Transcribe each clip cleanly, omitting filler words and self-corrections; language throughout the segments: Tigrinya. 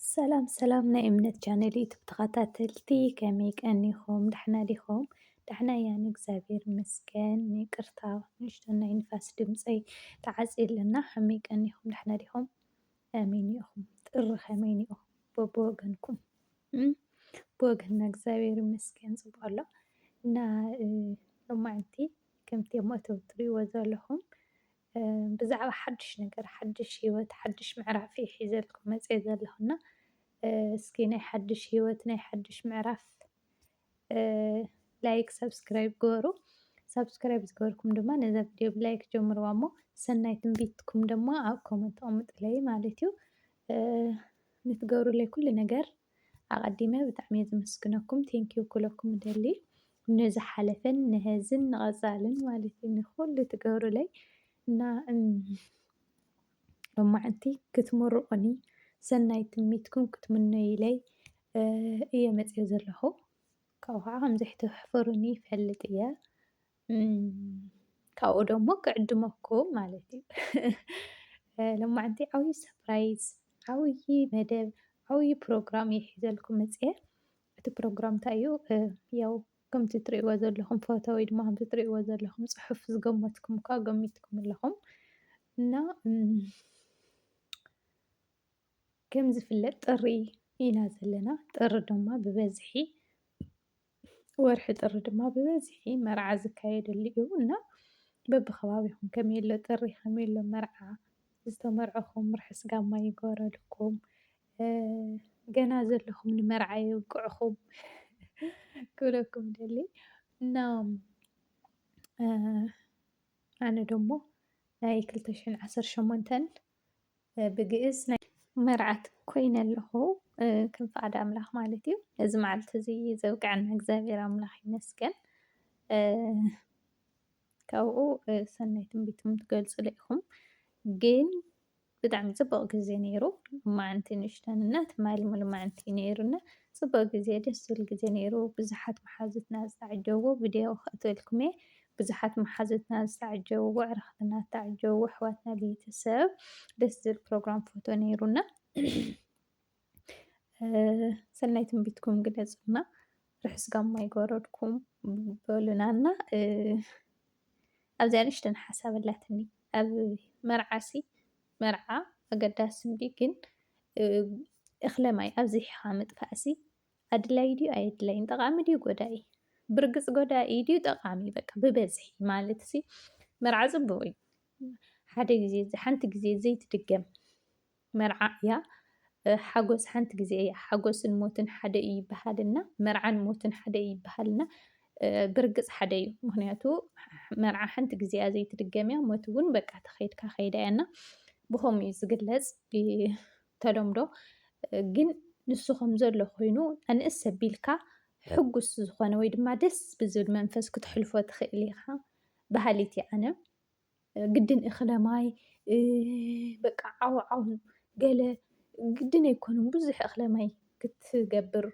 ሰላም ሰላም ናይ እምነት ቻነል ዩቱብ ተኸታተልቲ ከመይ ቀኒኹም ደሕና ዲኹም? ደሕና እያ እግዚኣብሔር ይመስገን። ይቅርታ ንእሽቶ ናይ ንፋስ ድምፀይ ተዓፂለና። ከመይ ቀኒኹም ደሕና ዲኹም? ኣሜን ኢኹም ጥሪ ከመይ እኒኦ በብወገንኩም ብወገንና እግዚኣብሔር ይመስገን ፅቡቅ ኣሎ እና ሎማዓንቲ ከምቲ ኣብ ማእተው እትሪእዎ ዘለኹም ብዛዕባ ሓድሽ ነገር ሓድሽ ሂወት ሓድሽ ምዕራፍ እየ ሒዘልኩም መፅአ ዘለኹና እስኪ ናይ ሓድሽ ሂወት ናይ ሓድሽ ምዕራፍ ላይክ ሰብስክራይብ ገበሩ። ሰብስክራይብ ዝገበርኩም ድማ ነዛ ቪድዮ ብላይክ ጀምርዋ እሞ ሰናይ ትንቢትኩም ድማ ኣብ ኮመንት ኣቕምጡለይ ማለት እዩ። ንትገብሩለይ ኩሉ ነገር ኣቐዲመ ብጣዕሚ እየ ዘመስግነኩም ቴንኪዩ ኩለኩም ደሊ ንዝሓለፈን ንሕዝን ንቐፃልን ማለት እዩ ንኩሉ ትገብሩለይ እና ሎማዓንቲ ክትምርቁኒ ሰናይ ትምኒትኩም ክትምነዩለይ እየ መፅአ ዘለኹ። ካብኡ ከዓ ከምዘይትሕፍሩኒ ይፈልጥ እየ። ካብኡ ደሞ ክዕድመኩም ማለት እዩ። ሎማዓንቲ ዓብይ ሰፕራይዝ ዓብይ መደብ ዓብይ ፕሮግራም እየ ሒዘልኩም መፅአ። እቲ ፕሮግራም እንታይ እዩ? ያው ከምቲ ትሪእዎ ዘለኹም ፎቶ ወይ ድማ ከምቲ ትሪእዎ ዘለኹም ፅሑፍ ዝገመትኩም እኳ ገሚትኩም ኣለኹም እና ከም ዝፍለጥ ጥሪ ኢና ዘለና። ጥሪ ድማ ብበዝሒ ወርሒ ጥሪ ድማ ብበዝሒ መርዓ ዝካየደሉ እዩ እና በብኸባቢኹም ከመይ ኣሎ ጥሪ ከመይ ኣሎ መርዓ ዝተመርዐኹም ርሕስ ጋማ ይግበረልኩም ገና ዘለኹም ንመርዓ የብቅዕኹም ክብለኩም ደሊ እና ኣነ ደሞ ናይ 2018 ብግእዝ ናይ መርዓት ኮይነ ኣለኹ ከም ፈቃዲ ኣምላኽ ማለት እዩ። እዚ መዓልቲ እዚ ዘብቅዐና እግዚኣብሔር ኣምላኽ ይመስገን። ካብኡ ሰናይ ትንቢትኩም ትገልፁለ ኢኹም ግን ብጣዕሚ ፅቡቅ ግዜ ነይሩ። ሎማዓንቲ ንእሽተን ትማል ሎማዓንቲ ነይሩና ፅቡቅ ግዜ ደስ ዝብል ግዜ ነይሩ። ብዙሓት መሓዙትና ዝተዓጀብዎ ቪድዮ ከእትወልኩም እየ ብዙሓት መሓዙትና ዝተዓጀብዎ ኣዕርኽትና ዝተዓጀብዎ ኣሕዋትና ቤተሰብ ደስ ዝብል ፕሮግራም ፎቶ ነይሩና። ሰናይ ትንቢትኩም ግለፁልና ርሕስ ጋማ ይግበረልኩም በሉናና። ኣብዚኣ ንእሽተን ሓሳብ ኣላትኒ ኣብ መርዓሲ መርዓ ኣገዳሲ ግን እኽለ ማይ ኣብዚሕኻ ምጥፋእሲ ኣድላይ ድዩ ኣየድላይን ጠቃሚ ድዩ ጎዳኢ? ብርግፅ ጎዳኢ ድዩ ጠቃሚ? በቃ ብበዝሒ ማለት ሲ መርዓ ፅቡቅ እዩ። ሓደ ግዜ ሓንቲ ግዜ ዘይትድገም መርዓ እያ። ሓጎስ ሓንቲ ግዜ እያ። ሓጎስን ሞትን ሓደ እዩ ይበሃልና መርዓን ሞትን ሓደ እዩ ይበሃልና። ብርግፅ ሓደ እዩ ምክንያቱ መርዓ ሓንቲ ግዜ እያ ዘይትድገም እያ ሞት እውን በቃ ተኸይድካ ከይዳ እያ እና ብከምኡ እዩ ዝግለፅ ብተለምዶ ግን ንሱ ከም ዘሎ ኮይኑ ኣንእስ ኣቢልካ ሕጉስ ዝኾነ ወይ ድማ ደስ ብዝብል መንፈስ ክትሕልፎ ትኽእል ኢኻ በሃሊት እየ ኣነ። ግድን እኽለ ማይ በቃ ዓውዓው ገለ ግድን ኣይኮነን ብዙሕ እኽለ ማይ ክትገብር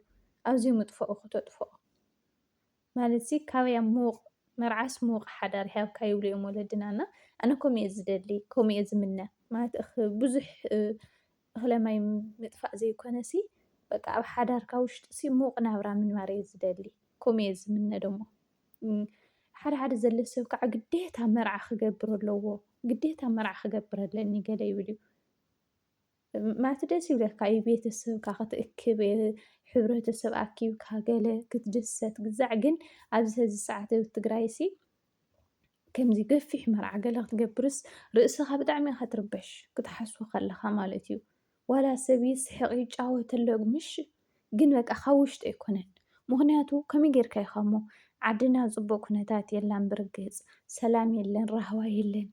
ኣዝዩ ምጥፍኡ ክተጥፍኦ ማለት ሲ ካበያ ምዉቕ መርዓስ ምዉቕ ሓዳር ሂብካ ይብሉ እዮም ወለድና እና ኣነ ከምኡ እየ ዝደሊ ከምኡ እየ ዝምነ ማለት ብዙሕ እኽለ ማይ ምጥፋእ ዘይኮነሲ በቃ ኣብ ሓዳርካ ውሽጢ ሲ ምዉቕ ናብራ ምንባር እየ ዝደሊ ከምኡ እየ ዝምነ ደሞ። ሓደ ሓደ ዘሎ ሰብ ከዓ ግዴታ መርዓ ክገብር ኣለዎ ግዴታ መርዓ ክገብር ኣለኒ ገለ ይብል እዩ። ማለት ደስ ይብለካ እዩ ቤተሰብካ ክትእክብ ሕብረተሰብ ኣኪብካ ገለ ክትድሰት ግዛዕ ግን ኣብዚ ሕዚ ሰዓት ኣብ ትግራይ ሲ ከምዚ ገፊሕ መርዓ ገለ ክትገብርስ ርእስኻ ብጣዕሚ ኢኻ ትርበሽ ክትሓስቦ ከለኻ ማለት እዩ። ዋላ ሰብ ይስሕቕ ይጫወት ኣሎ ምሽ ግን በቃ ካብ ውሽጢ ኣይኮነን። ምክንያቱ ከመይ ጌርካ ኢኻ እሞ ዓድና ፅቡቅ ኩነታት የላን ብርግፅ ሰላም የለን ራህዋ የለን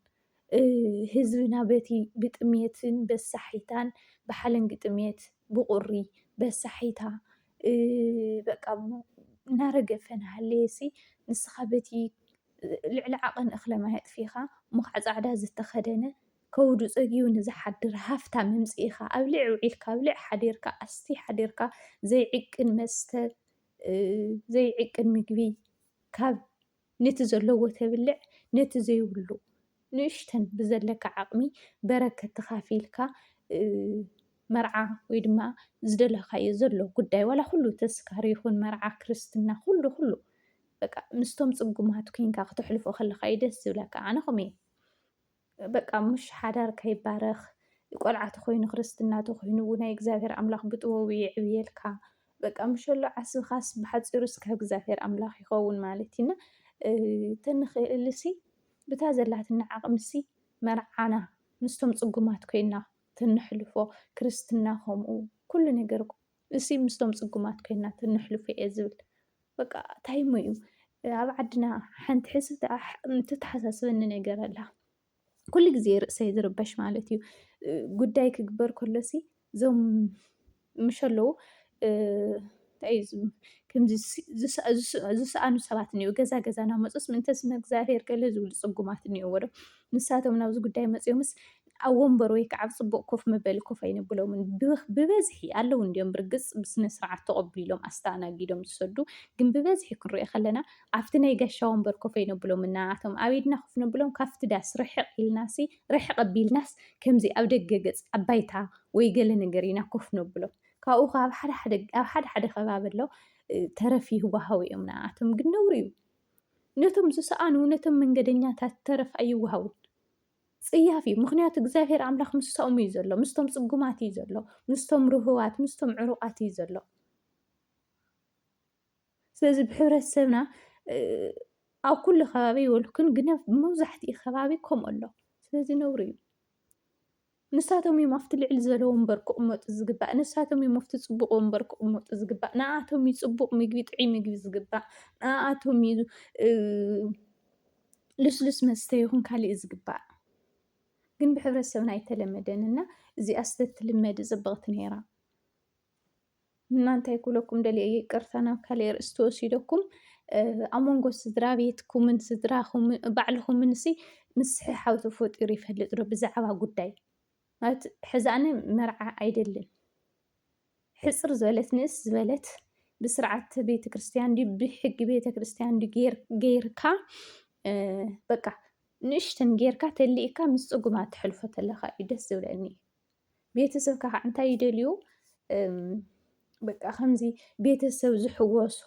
ህዝብና በቲ ብጥሜትን በሳሒታን ብሓለንጊ ጥሜት ብቁሪ በሳሒታ በቃ እናረገፈ እናሃለየሲ ንስኻ በቲ ልዕሊ ዓቐን እኽለ ማይ ኣጥፊኻ እሞ ከዓ ፃዕዳ ዝተኸደነ ከውዱ ፀጊቡ ንዝሓድር ሃፍታም ኣምፂእኻ ኣብ ልዕ ውዒልካ ኣብ ልዕ ሓዲርካ ኣስቲ ሓዲርካ ዘይዕቅን መስተ ዘይዕቅን ምግቢ ካብ ነቲ ዘለዎ ተብልዕ ነቲ ዘይብሉ ንእሽተን ብዘለካ ዓቕሚ በረከት ተኻፊልካ መርዓ ወይ ድማ ዝደለኻዮ ዘሎ ጉዳይ ዋላ ኩሉ ተስካሪ ይኹን መርዓ ክርስትና ኩሉ ኩሉ በቃ ምስቶም ፅጉማት ኮንካ ክትሕልፎ ከለካ እዩ ደስ ዝብለካ። ኣነ ከምኡ እየ በቃ ምሽ ሓዳር ከይባረኽ ቆልዓ ተኮይኑ ክርስትና ተኮይኑ ናይ እግዚኣብሔር ኣምላኽ ብጥበቡ የዕብየልካ በቃ ምሸሎ ዓስብኻስ ብሓፂሩ እስካብ እግዚኣብሔር ኣምላኽ ይኸውን ማለት እዩና ተንኽእልሲ ብታ ዘላትና ዓቕምሲ መርዓና ምስቶም ፅጉማት ኮይና ተንሕልፎ ክርስትና ከምኡ ኩሉ ነገር እሲ ምስቶም ፅጉማት ኮይና ተንሕልፎ እየ ዝብል በቃ ታይሞ እዩ ኣብ ዓድና ሓንቲ ሕዚ ትተሓሳስበኒ ነገር ኣላ ኩሉ ግዜ ርእሰይ ዝርበሽ ማለት እዩ ጉዳይ ክግበር ከሎሲ እዞም ምሽ ኣለው ከምዚ ዝሰኣኑ ሰባት እኒአው ገዛ ገዛ እናመፁስ ምእንተ ስመ እግዚኣብሔር ገለ ዝብሉ ፅጉማት እኒአው ዶ ንሳቶም ናብዚ ጉዳይ መፂኦምስ ኣብ ወንበር ወይ ከዓ ኣብ ፅቡቅ ኮፍ መበሊ ኮፍ ኣይነብሎምን ብበዝሒ ኣለው እንዲኦም ብርግፅ ብስነ ስርዓት ተቐቢሎም ኣስተኣናጊዶም ዝሰዱ ግን ብበዝሒ ክንሪኦ ከለና ኣብቲ ናይ ጋሻ ወንበር ኮፍ ኣይነብሎምን ንኣቶም ኣብ ኢድና ኮፍ ነብሎም ካብቲ ዳስ ርሕቅ ኢልናሲ ርሕቅ ኣቢልናስ ከምዚ ኣብ ደገ ገፅ ኣብ ባይታ ወይ ገለ ነገር ኢና ኮፍ ነብሎም ካብኡ ኣብ ሓደ ሓደ ከባቢ ኣሎ ተረፍ ይወሃቡ እዮም ንኣቶም ግን ነውሪ እዩ ነቶም ዝሰኣኑ ነቶም መንገደኛታት ተረፍ ኣይወሃቡን ፅያፍ እዩ ምክንያቱ እግዚኣብሔር ኣምላኽ ምስቶም እዩ ዘሎ ምስቶም ፅጉማት እዩ ዘሎ ምስቶም ርህዋት ምስቶም ዕሩቃት እዩ ዘሎ ስለዚ ብሕብረተሰብና ኣብ ኩሉ ከባቢ ይወልኩን ግን መብዛሕትኡ ከባቢ ከምኡ ኣሎ ስለዚ ነውሪ እዩ ንሳቶም እዮም ኣብቲ ልዕሊ ዘሎ ወንበር ክቕመጡ ዝግባእ ንሳቶም እዮም ኣብቲ ፅቡቅ ወንበር ክቕመጡ ዝግባእ ንኣቶም እዩ ፅቡቅ ምግቢ ጥዑይ ምግቢ ዝግባእ ንኣቶም እዩ ልስሉስ መስተ ይኹን ካሊእ ዝግባእ ግን ብሕብረተሰብና ኣይተለመደን እና እዚኣ ዝተትልመድ ፅብቕቲ ነይራ እናንታይ ክብለኩም ደልየ ይቅርታ ናብ ካሊእ ርእሲ ተወሲደኩም ኣብ መንጎ ስድራ ቤትኩምን ስድራኹምን ባዕልኹምን ምስሕሓው ተፈጢሩ ይፈልጥ ዶ ብዛዕባ ጉዳይ ማለት ሕዚ ኣነ መርዓ ኣይደልን ሕፅር ዝበለት ንእስ ዝበለት ብስርዓት ቤተክርስትያን ብሕጊ ቤተክርስትያን ጌርካ በቃ ንእሽተን ጌርካ ተሊእካ ምስ ፅጉማት ትሕልፎ ተለካ እዩ ደስ ዝብለኒ ቤተሰብካ ከዓ እንታይ ይደልዩ በቃ ከምዚ ቤተሰብ ዝሕወሶ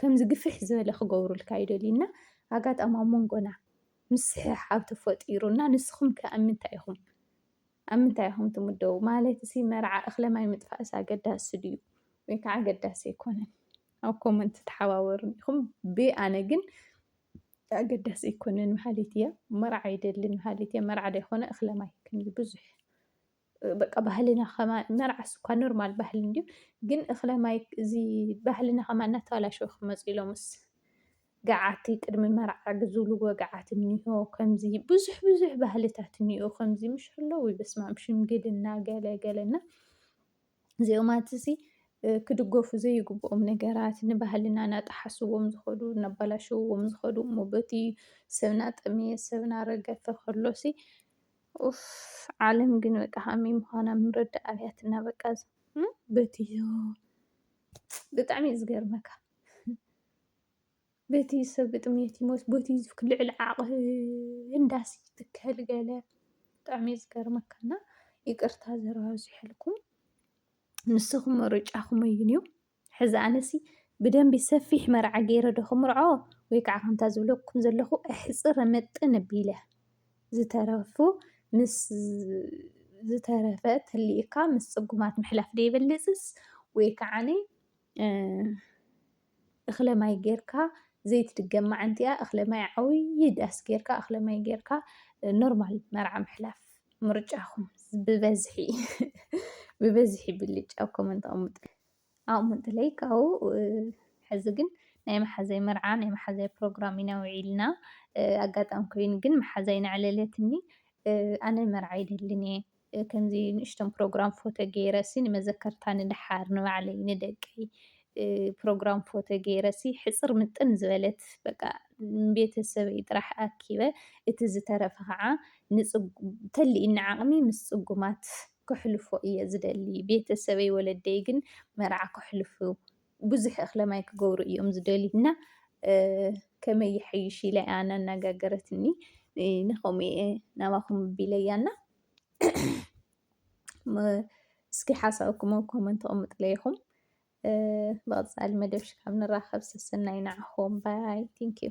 ከምዚ ግፍሕ ዝበለ ክገብሩልካ ይደልዩና ኣጋጣሚ ኣብ መንጎና ምስሕሓብ ተፈጢሩና ንስኹም ከ ኣብ ምንታይ ኢኹም ትምደቡ ማለት እዚ መርዓ እኽለ ማይ ምጥፋእስ ኣገዳሲ ድዩ ወይ ከዓ ኣገዳሲ ኣይኮነን ኣብ ኮመንት ተሓባበሩን ኢኹም ብኣነ ግን ኣገዳሲ ኣይኮነን በሃሊት እየ መርዓ ኣይደልን በሃሊት እየ መርዓ ደይኮነ እኽለ ማይ ከምዚ ብዙሕ በቃ ባህልና መርዓስ እኳ ኖርማል ባህሊ እንድዩ ግን እኽለ ማይ እዚ ባህልና ከማ እናተባላሸው ክመፁ ኢሎምስ ገዓቲ ቅድሚ መርዓ ዝብልዎ ገዓት እኒሆ ከምዚ ብዙሕ ብዙሕ ባህልታት እኒኦ ከምዚ ምሽ ኣለዉ በስመ ኣብ ሽምግልና ገለገለና እዚኦማት እዚ ክድገፉ ዘይግብኦም ነገራት ንባህልና እናጠሓስዎም ዝኸዱ እናበላሸውዎም ዝኸዱ እሞ በቲ ሰብ እናጠመየ ሰብ እናረገፈ ከሎሲ ኡፍ ዓለም ግን በቃ ከመይ ምዃና ምንረዳእ ኣብያትና በቃ በቲ ብጣዕሚ እዩ ዝገርመካ በቲ ሰብ ብጥሜት ይሞት በቲ ልዕሊ ዓቕሊ እንዳሲ ትከል ገለ ብጣዕሚ እዩ ዝገርመካና ይቅርታ ዘረባ በዚሕልኩም ንስኹም ርጫኹም እዩን እዩ ሕዚ ኣነሲ ብደንቢ ሰፊሕ መርዓ ገይረ ዶ ክምርዖ ወይ ከዓ ከምታ ዝብለኩም ዘለኹ ኣሕፅረ መጠን ኣቢለ ዝተረፉ ምስ ዝተረፈ ተሊእካ ምስ ፅጉማት ምሕላፍ ዶ ይበልፅስ ወይ ከዓኒ እኽለ ማይ ጌርካ ዘይትድገም ማዓንቲ እያ እኽለ ማይ ዓብይ ዳስ ጌርካ እኽለ ማይ ጌርካ ኖርማል መርዓ ምሕላፍ ምርጫኹም ብበዝሒ ብበዝሒ ብልጭ ኣብ ኮመንት ኣቕሙጥለይ ካብኡ ሕዚ ግን ናይ መሓዘይ መርዓ ናይ መሓዘይ ፕሮግራም ኢና ውዒልና ኣጋጣሚ ኮይኑ ግን መሓዘይ ናዕለለትኒ ኣነ መርዓ ኣይደልን እየ ከምዚ ንእሽቶም ፕሮግራም ፎቶ ገይረሲ ንመዘከርታ ንድሓር ንባዕለይ ንደቀይ ፕሮግራም ፎቶ ገይረሲ ሕፅር ምጥን ዝበለት በቃ ቤተሰበይ ጥራሕ ኣኪበ እቲ ዝተረፈ ከዓ ተሊእኒ ዓቕሚ ምስ ፅጉማት ክሕልፎ እየ ዝደሊ ቤተሰበይ ወለደይ ግን መርዓ ክሕልፉ ብዙሕ እኽለ ማይ ክገብሩ እዮም ዝደልዩና ከመይ ይሐይሽ ኢለ ኣነ እናጋገረትኒ ንኸምኡ እየ ናባኹም ኣቢለያና እስኪ ሓሳብኩም ኣብ ኮመንት ኣቕምጡለይኹም። ብቐፃሊ መደብ ሽካብ ንራኸብ ሰናይ ንዓኹም ባይ ቴንኪዩ